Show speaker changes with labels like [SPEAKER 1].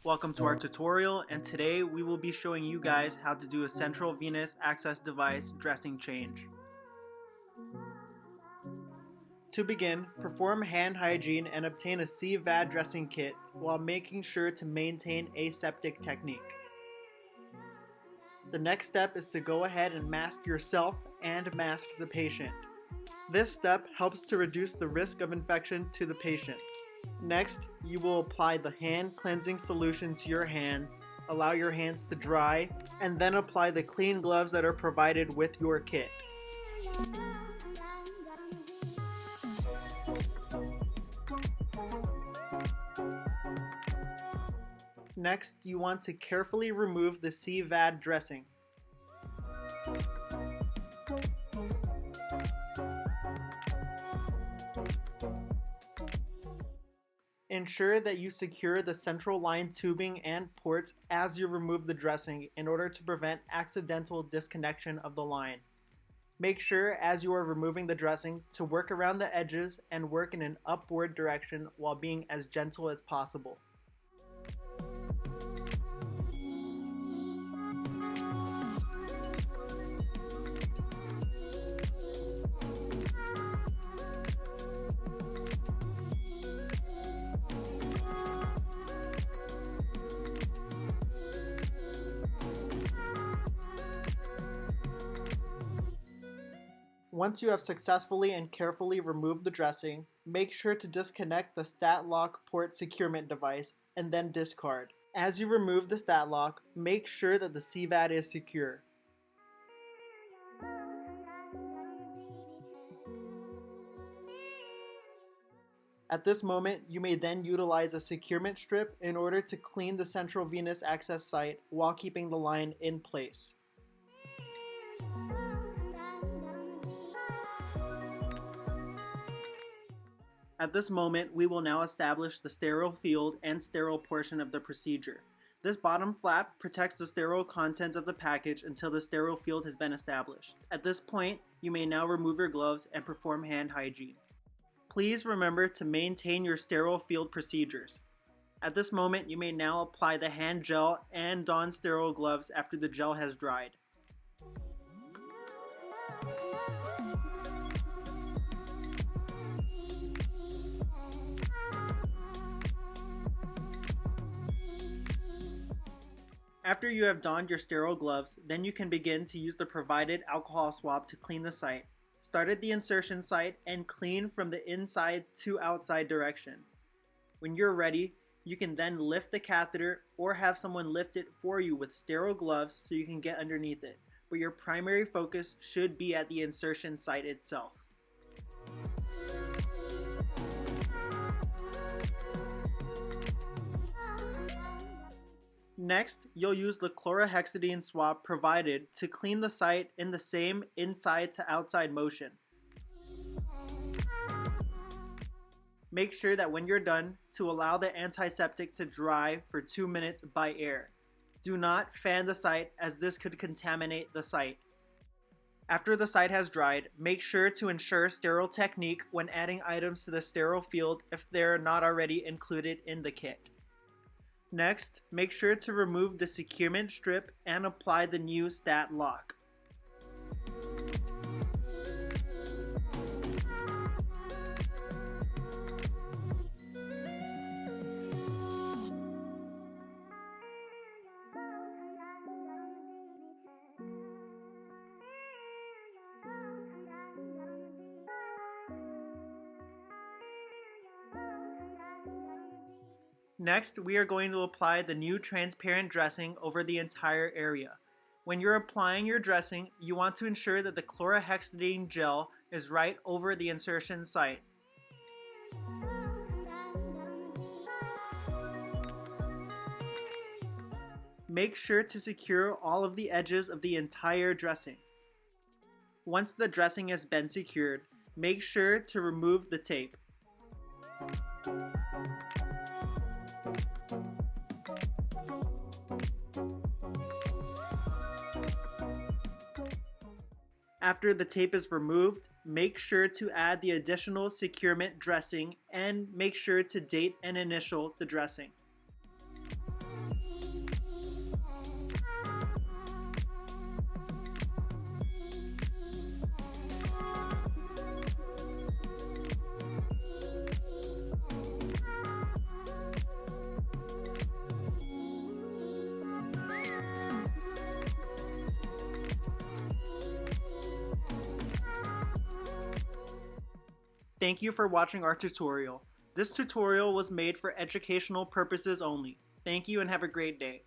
[SPEAKER 1] Welcome to our tutorial, and today we will be showing you guys how to do a central venous access device dressing change. To begin, perform hand hygiene and obtain a CVAD dressing kit while making sure to maintain aseptic technique. The next step is to go ahead and mask yourself and mask the patient. This step helps to reduce the risk of infection to the patient. Next, you will apply the hand cleansing solution to your hands, allow your hands to dry, and then apply the clean gloves that are provided with your kit. Next, you want to carefully remove the CVAD dressing. Ensure that you secure the central line tubing and ports as you remove the dressing in order to prevent accidental disconnection of the line. Make sure as you are removing the dressing to work around the edges and work in an upward direction while being as gentle as possible. Once you have successfully and carefully removed the dressing, make sure to disconnect the stat lock port securement device and then discard. As you remove the stat lock, make sure that the CVAD is secure. At this moment, you may then utilize a securement strip in order to clean the central venous access site while keeping the line in place. At this moment, we will now establish the sterile field and sterile portion of the procedure. This bottom flap protects the sterile contents of the package until the sterile field has been established. At this point, you may now remove your gloves and perform hand hygiene. Please remember to maintain your sterile field procedures. At this moment, you may now apply the hand gel and don sterile gloves after the gel has dried. After you have donned your sterile gloves, then you can begin to use the provided alcohol swab to clean the site. Start at the insertion site and clean from the inside to outside direction. When you're ready, you can then lift the catheter or have someone lift it for you with sterile gloves so you can get underneath it. But your primary focus should be at the insertion site itself. Next, you'll use the chlorhexidine swab provided to clean the site in the same inside to outside motion. Make sure that when you're done, to allow the antiseptic to dry for 2 minutes by air. Do not fan the site as this could contaminate the site. After the site has dried, make sure to ensure sterile technique when adding items to the sterile field if they're not already included in the kit. Next, make sure to remove the securement strip and apply the new stat lock. Next, we are going to apply the new transparent dressing over the entire area. When you're applying your dressing, you want to ensure that the chlorhexidine gel is right over the insertion site. Make sure to secure all of the edges of the entire dressing. Once the dressing has been secured, make sure to remove the tape. After the tape is removed, make sure to add the additional securement dressing and make sure to date and initial the dressing. Thank you for watching our tutorial. This tutorial was made for educational purposes only. Thank you and have a great day.